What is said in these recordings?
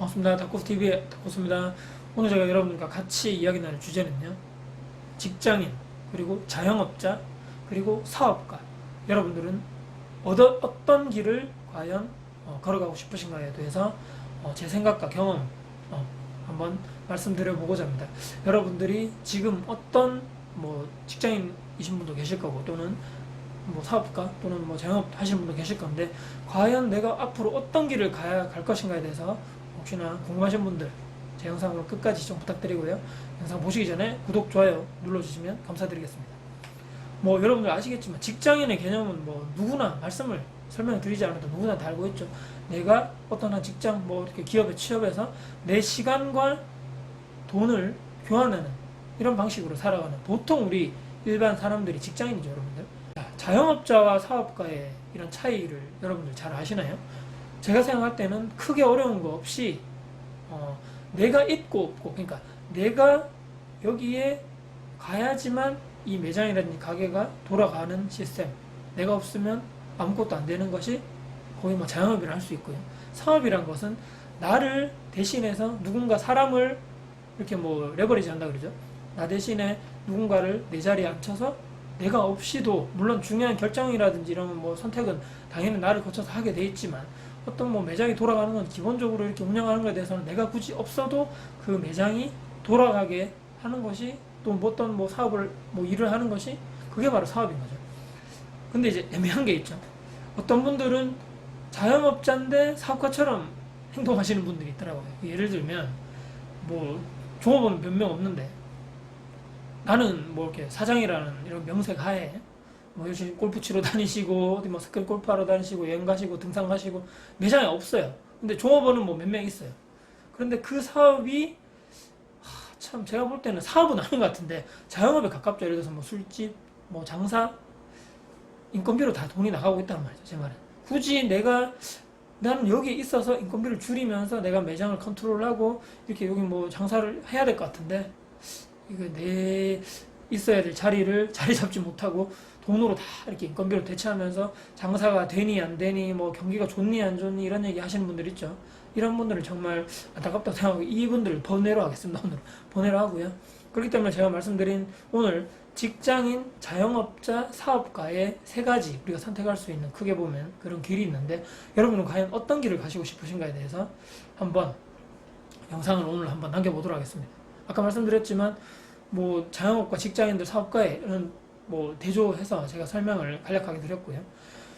반갑습니다. 닥코스TV의 닥코스입니다. 오늘 제가 여러분들과 같이 이야기 나눌 주제는요, 직장인, 그리고 자영업자, 그리고 사업가, 여러분들은 어떤 길을 과연 걸어가고 싶으신가에 대해서 제 생각과 경험 한번 말씀드려보고자 합니다. 여러분들이 지금 어떤 직장인이신 분도 계실 거고, 또는 사업가 또는 자영업 하시는 분도 계실 건데, 과연 내가 앞으로 어떤 길을 갈 것인가에 대해서 혹시나 궁금하신 분들 제 영상으로 끝까지 시청 부탁드리고요. 영상 보시기 전에 구독, 좋아요 눌러주시면 감사드리겠습니다. 여러분들 아시겠지만 직장인의 개념은 누구나 말씀을 설명드리지 않아도 누구나 다 알고 있죠. 내가 어떤 한 직장 이렇게 기업에 취업해서 내 시간과 돈을 교환하는 이런 방식으로 살아가는, 보통 우리 일반 사람들이 직장인이죠. 여러분들, 자영업자와 사업가의 이런 차이를 여러분들 잘 아시나요? 제가 생각할 때는 크게 어려운 거 없이 내가 있고 없고, 그러니까 내가 여기에 가야지만 이 매장이라든지 가게가 돌아가는 시스템, 내가 없으면 아무것도 안 되는 것이 거의 자영업이라 할 수 있고요. 사업이란 것은 나를 대신해서 누군가 사람을 이렇게 레버리지 한다 그러죠. 나 대신에 누군가를 내 자리에 앉혀서 내가 없이도, 물론 중요한 결정이라든지 이런 선택은 당연히 나를 거쳐서 하게 돼 있지만, 어떤 매장이 돌아가는 건 기본적으로 이렇게 운영하는 것에 대해서는 내가 굳이 없어도 그 매장이 돌아가게 하는 것이, 또 어떤 사업을 일을 하는 것이, 그게 바로 사업인 거죠. 근데 이제 애매한 게 있죠. 어떤 분들은 자영업자인데 사업가처럼 행동하시는 분들이 있더라고요. 예를 들면 종업원 몇 명 없는데 나는 이렇게 사장이라는 이런 명색 하에 열심히 골프 치러 다니시고, 어디 스크린 골프 하러 다니시고, 여행 가시고, 등산 가시고, 매장에 없어요. 근데 종업원은 몇 명 있어요. 그런데 그 사업이 참 제가 볼 때는 사업은 아닌 것 같은데 자영업에 가깝죠. 예를 들어서 술집, 장사, 인건비로 다 돈이 나가고 있단 말이죠. 제 말은 굳이 나는 여기에 있어서 인건비를 줄이면서 내가 매장을 컨트롤하고 이렇게 여기 장사를 해야 될 것 같은데, 이거 내 있어야 될 자리를 자리 잡지 못하고 돈으로 다 이렇게 인건비로 대체하면서 장사가 되니 안 되니, 경기가 좋니 안 좋니 이런 얘기 하시는 분들 있죠. 이런 분들은 정말 안타깝다고 생각하고, 이분들을 번외로 하겠습니다. 오늘 번외로 하고요. 그렇기 때문에 제가 말씀드린 오늘 직장인, 자영업자, 사업가의 세 가지 우리가 선택할 수 있는, 크게 보면 그런 길이 있는데, 여러분은 과연 어떤 길을 가시고 싶으신가에 대해서 한번 영상을 오늘 한번 남겨보도록 하겠습니다. 아까 말씀드렸지만 자영업과 직장인들, 사업가의 이런 대조해서 제가 설명을 간략하게 드렸고요.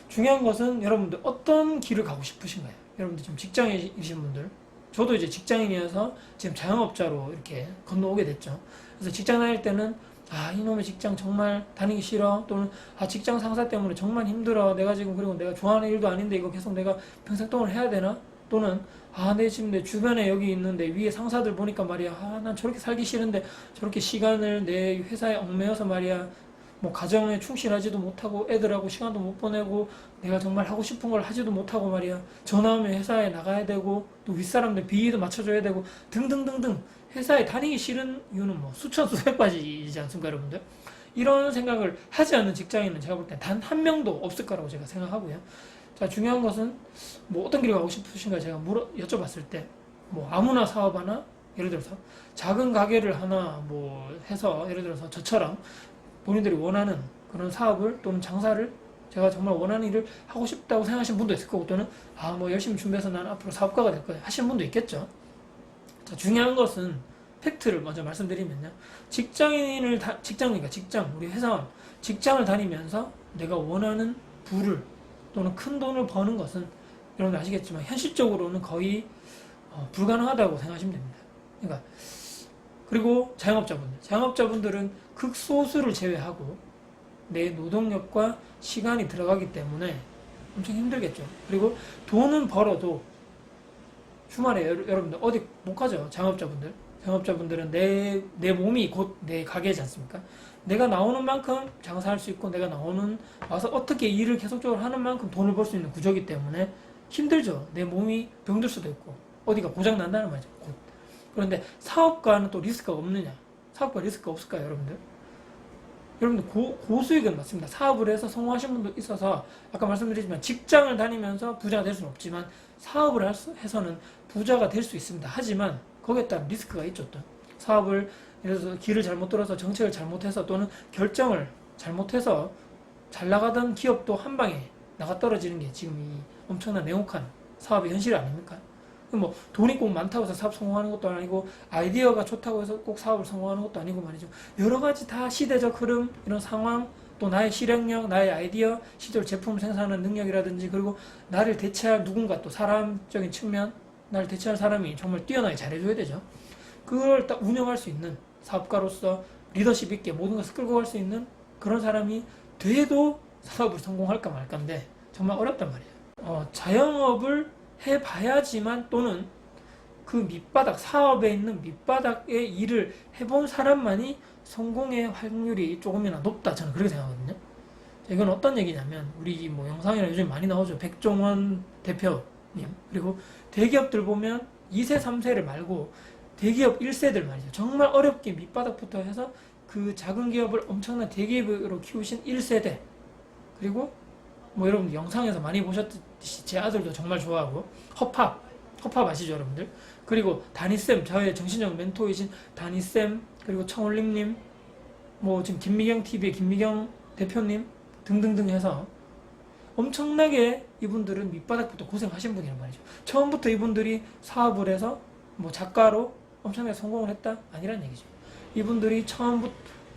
중요한 것은 여러분들 어떤 길을 가고 싶으신가요? 여러분들 지금 직장인이신 분들, 저도 이제 직장인이어서 지금 자영업자로 이렇게 건너오게 됐죠. 그래서 직장 다닐 때는 이놈의 직장 정말 다니기 싫어, 또는 직장 상사 때문에 정말 힘들어, 내가 지금 그리고 내가 좋아하는 일도 아닌데 이거 계속 내가 평생 동안 해야 되나, 또는 내 지금 내 주변에 여기 있는데 위에 상사들 보니까 말이야, 난 저렇게 살기 싫은데 저렇게 시간을 내 회사에 얽매여서 말이야, 가정에 충실하지도 못하고 애들하고 시간도 못 보내고 내가 정말 하고 싶은 걸 하지도 못하고 말이야, 전화 오면 회사에 나가야 되고 또 윗사람들 비위도 맞춰줘야 되고 등등등등, 회사에 다니기 싫은 이유는 수천 수백 가지이지 않습니까, 여러분들? 이런 생각을 하지 않는 직장인은 제가 볼 때 단 한 명도 없을 거라고 제가 생각하고요. 자, 중요한 것은 어떤 길을 가고 싶으신가 제가 여쭤봤을 때, 아무나 사업 하나, 예를 들어서 작은 가게를 하나 해서, 예를 들어서 저처럼 본인들이 원하는 그런 사업을 또는 장사를, 제가 정말 원하는 일을 하고 싶다고 생각하시는 분도 있을 거고, 또는 열심히 준비해서 나는 앞으로 사업가가 될 거야 하시는 분도 있겠죠. 자, 중요한 것은 팩트를 먼저 말씀드리면요, 직장, 우리 회사원, 직장을 다니면서 내가 원하는 부를 또는 큰 돈을 버는 것은 여러분 아시겠지만 현실적으로는 거의 불가능하다고 생각하시면 됩니다. 그러니까, 그리고 자영업자분들은 극소수를 제외하고 내 노동력과 시간이 들어가기 때문에 엄청 힘들겠죠. 그리고 돈은 벌어도 주말에 여러분들 어디 못 가죠. 자영업자분들은 내 몸이 곧 내 가게지 않습니까? 내가 나오는 만큼 장사할 수 있고, 내가 와서 어떻게 일을 계속적으로 하는 만큼 돈을 벌 수 있는 구조이기 때문에 힘들죠. 내 몸이 병들 수도 있고 어디가 고장 난다는 말이죠, 곧. 그런데 사업가는 또 리스크가 없느냐? 사업가 리스크가 없을까요, 여러분들? 여러분들 고수익은 맞습니다. 사업을 해서 성공하신 분도 있어서 아까 말씀드렸지만 직장을 다니면서 부자가 될 수는 없지만 사업을 해서는 부자가 될 수 있습니다. 하지만 거기에 따른 리스크가 있죠. 또 사업을 예를 들어서 길을 잘못 들어서 정책을 잘못해서 또는 결정을 잘못해서 잘 나가던 기업도 한 방에 나가 떨어지는 게 지금 이 엄청난 냉혹한 사업의 현실 아닙니까? 뭐 돈이 꼭 많다고 해서 사업 성공하는 것도 아니고 아이디어가 좋다고 해서 꼭 사업을 성공하는 것도 아니고 말이죠. 여러 가지 다 시대적 흐름, 이런 상황, 또 나의 실행력, 나의 아이디어, 실제로 제품 생산하는 능력이라든지 그리고 나를 대체할 누군가 또 사람적인 측면, 나를 대체할 사람이 정말 뛰어나게 잘해줘야 되죠. 그걸 딱 운영할 수 있는 사업가로서 리더십 있게 모든 것을 끌고 갈 수 있는 그런 사람이 돼도 사업을 성공할까 말까인데 정말 어렵단 말이에요. 자영업을 해봐야지만 또는 그 밑바닥, 사업에 있는 밑바닥의 일을 해본 사람만이 성공의 확률이 조금이나 높다, 저는 그렇게 생각하거든요. 이건 어떤 얘기냐면 우리 뭐 영상이나 요즘 많이 나오죠. 백종원 대표님, 그리고 대기업들 보면 2세, 3세를 말고 대기업 1세들 말이죠. 정말 어렵게 밑바닥부터 해서 그 작은 기업을 엄청난 대기업으로 키우신 1세대, 그리고 뭐 여러분 영상에서 많이 보셨듯이 제 아들도 정말 좋아하고 허팝 아시죠 여러분들? 그리고 다니쌤, 저의 정신적 멘토이신 다니쌤, 그리고 청올림님, 뭐 지금 김미경TV의 김미경 대표님 등등등 해서 엄청나게 이분들은 밑바닥부터 고생하신 분이란 말이죠. 처음부터 이분들이 사업을 해서 뭐 작가로 엄청나게 성공을 했다? 아니란 얘기죠. 이분들이 처음부터,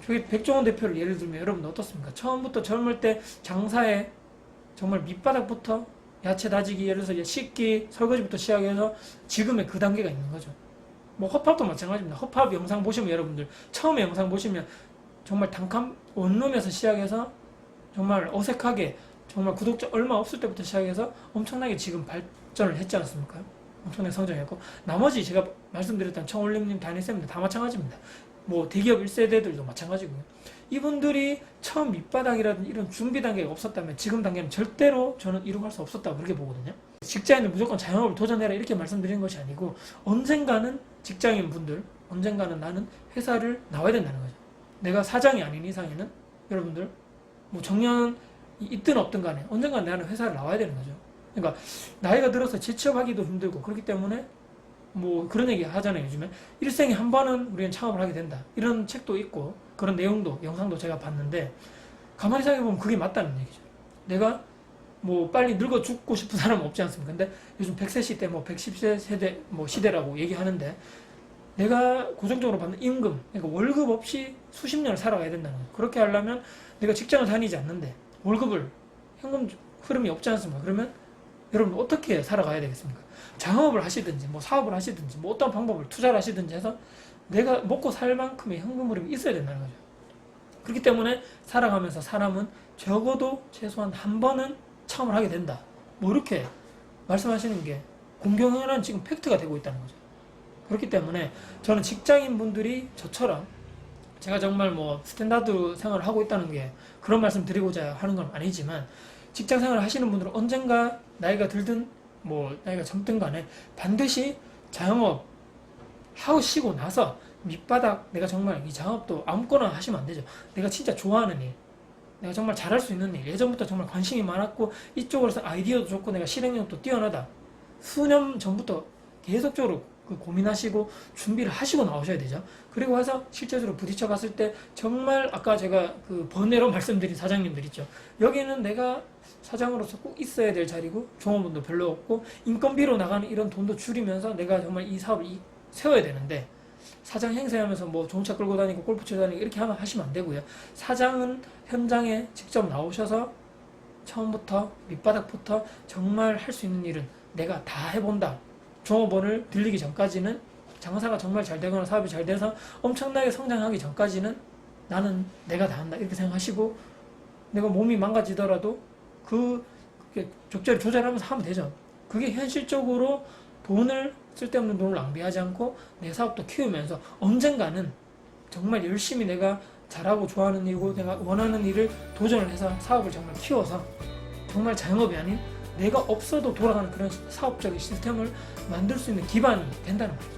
저기 백종원 대표를 예를 들면 여러분 어떻습니까? 처음부터 젊을 때 장사에 정말 밑바닥부터 야채 다지기, 예를 들어서 식기, 설거지부터 시작해서 지금의 그 단계가 있는 거죠. 뭐 허팝도 마찬가지입니다. 허팝 영상 보시면 여러분들 처음에 영상 보시면 정말 단칸 원룸에서 시작해서 정말 어색하게 정말 구독자 얼마 없을 때부터 시작해서 엄청나게 지금 발전을 했지 않습니까? 엄청나게 성장했고 나머지 제가 말씀드렸던 청올림님, 다니쌤들 다 마찬가지입니다. 뭐 대기업 1세대들도 마찬가지고요. 이분들이 처음 밑바닥이라든지 이런 준비 단계가 없었다면 지금 단계는 절대로 저는 이루어갈 수 없었다고 그렇게 보거든요. 직장인은 무조건 자영업을 도전해라 이렇게 말씀드리는 것이 아니고 언젠가는 직장인 분들, 언젠가는 나는 회사를 나와야 된다는 거죠. 내가 사장이 아닌 이상에는 여러분들 뭐 정년 있든 없든 간에 언젠가는 나는 회사를 나와야 되는 거죠. 그러니까 나이가 들어서 재취업하기도 힘들고 그렇기 때문에 뭐 그런 얘기 하잖아요. 요즘에 일생에 한 번은 우리는 창업을 하게 된다, 이런 책도 있고 그런 내용도 영상도 제가 봤는데 가만히 생각해보면 그게 맞다는 얘기죠. 내가 뭐 빨리 늙어 죽고 싶은 사람은 없지 않습니까? 근데 요즘 100세 시대, 뭐 110세 세대 뭐 시대라고 얘기하는데 내가 고정적으로 받는 임금, 그러니까 월급 없이 수십 년을 살아가야 된다는 거예요. 그렇게 하려면 내가 직장을 다니지 않는데 월급을, 현금 흐름이 없지 않습니까? 그러면 여러분 어떻게 살아가야 되겠습니까? 장업을 하시든지 뭐 사업을 하시든지 뭐 어떤 방법을 투자를 하시든지 해서 내가 먹고 살 만큼의 현금 흐름이 있어야 된다는 거죠. 그렇기 때문에 살아가면서 사람은 적어도 최소한 한 번은 체험을 하게 된다, 뭐 이렇게 말씀하시는 게 공경연한 지금 팩트가 되고 있다는 거죠. 그렇기 때문에 저는 직장인 분들이 저처럼 제가 정말 뭐 스탠다드 생활을 하고 있다는 게 그런 말씀 드리고자 하는 건 아니지만 직장 생활을 하시는 분들은 언젠가 나이가 들든 뭐 나이가 젊든 간에 반드시 자영업 하시고 나서 밑바닥, 내가 정말 이 자영업도 아무거나 하시면 안 되죠. 내가 진짜 좋아하는 일, 내가 정말 잘할 수 있는 일, 예전부터 정말 관심이 많았고 이쪽으로서 아이디어도 좋고 내가 실행력도 뛰어나다, 수년 전부터 계속적으로 그 고민하시고 준비를 하시고 나오셔야 되죠. 그리고 해서 실제적으로 부딪혀 갔을 때 정말 아까 제가 그 번외로 말씀드린 사장님들 있죠. 여기는 내가 사장으로서 꼭 있어야 될 자리고 종업원도 별로 없고 인건비로 나가는 이런 돈도 줄이면서 내가 정말 이 사업을 세워야 되는데 사장 행세하면서 뭐 좋은 차 끌고 다니고 골프 치고 다니고 이렇게 하시면 안 되고요. 사장은 현장에 직접 나오셔서 처음부터 밑바닥부터 정말 할 수 있는 일은 내가 다 해본다. 종업원을 들리기 전까지는, 장사가 정말 잘 되거나 사업이 잘 돼서 엄청나게 성장하기 전까지는 나는 내가 다 한다 이렇게 생각하시고 내가 몸이 망가지더라도 그게 적절히 조절하면서 하면 되죠. 그게 현실적으로 쓸데없는 돈을 낭비하지 않고 내 사업도 키우면서 언젠가는 정말 열심히 내가 잘하고 좋아하는 일이고 내가 원하는 일을 도전을 해서 사업을 정말 키워서 정말 자영업이 아닌 내가 없어도 돌아가는 그런 사업적인 시스템을 만들 수 있는 기반이 된다는 거죠.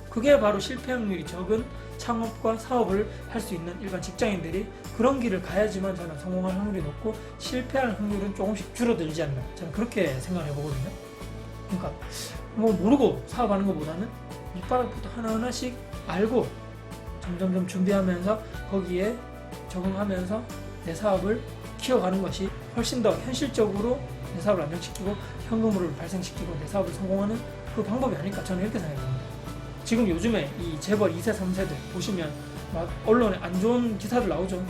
그게 바로 실패 확률이 적은 창업과 사업을 할 수 있는 일반 직장인들이 그런 길을 가야지만 저는 성공할 확률이 높고 실패할 확률은 조금씩 줄어들지 않나, 저는 그렇게 생각을 해보거든요. 그러니까 뭐 모르고 사업하는 것보다는 밑바닥부터 하나하나씩 알고 점점점 준비하면서 거기에 적응하면서 내 사업을 키워가는 것이 훨씬 더 현실적으로 내 사업을 안정시키고 현금을 발생시키고 내 사업을 성공하는 그 방법이 아닐까, 저는 이렇게 생각합니다. 지금 요즘에 이 재벌 2세, 3세들 보시면 막 언론에 안 좋은 기사들 나오죠.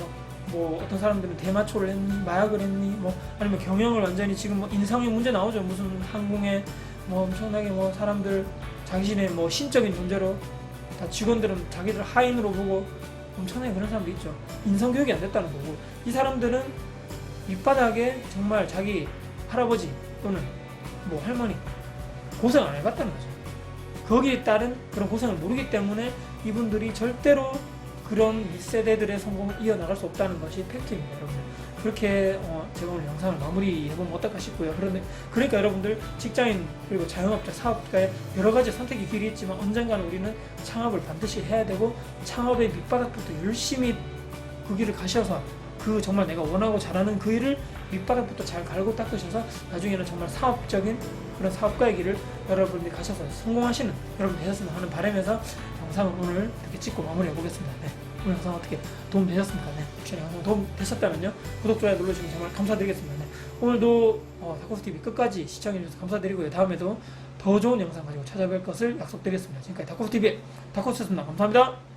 뭐 어떤 사람들은 대마초를 했니, 마약을 했니, 뭐 아니면 경영을 완전히 지금 뭐 인성의 문제 나오죠. 무슨 항공에 뭐 엄청나게 뭐 사람들 자신의 뭐 신적인 문제로 다 직원들은 자기들 하인으로 보고 엄청나게 그런 사람도 있죠. 인성 교육이 안 됐다는 거고, 이 사람들은 밑바닥에 정말 자기 할아버지 또는 뭐 할머니 고생 안 해봤다는 거죠. 거기에 따른 그런 고생을 모르기 때문에 이분들이 절대로 그런 윗세대들의 성공을 이어나갈 수 없다는 것이 팩트입니다, 여러분들. 그렇게 제가 오늘 영상을 마무리해보면 어떨까 싶고요. 그러니까 여러분들 직장인 그리고 자영업자, 사업가의 여러 가지 선택의 길이 있지만 언젠가는 우리는 창업을 반드시 해야 되고, 창업의 밑바닥부터 열심히 그 길을 가셔서 그 정말 내가 원하고 잘하는 그 일을 밑바닥부터 잘 갈고 닦으셔서 나중에는 정말 사업적인 그런 사업가의 길을 여러분들이 가셔서 성공하시는 여러분 되셨으면 하는 바람에서 영상을 오늘 이렇게 찍고 마무리해 보겠습니다. 네. 오늘 영상 어떻게 도움 되셨습니까? 네. 혹시 영상 도움 되셨다면요, 구독, 좋아요 눌러주시면 정말 감사드리겠습니다. 네. 오늘도 다코스TV 끝까지 시청해주셔서 감사드리고요. 다음에도 더 좋은 영상 가지고 찾아뵐 것을 약속드리겠습니다. 지금까지 다코스TV의 다코스였습니다. 감사합니다.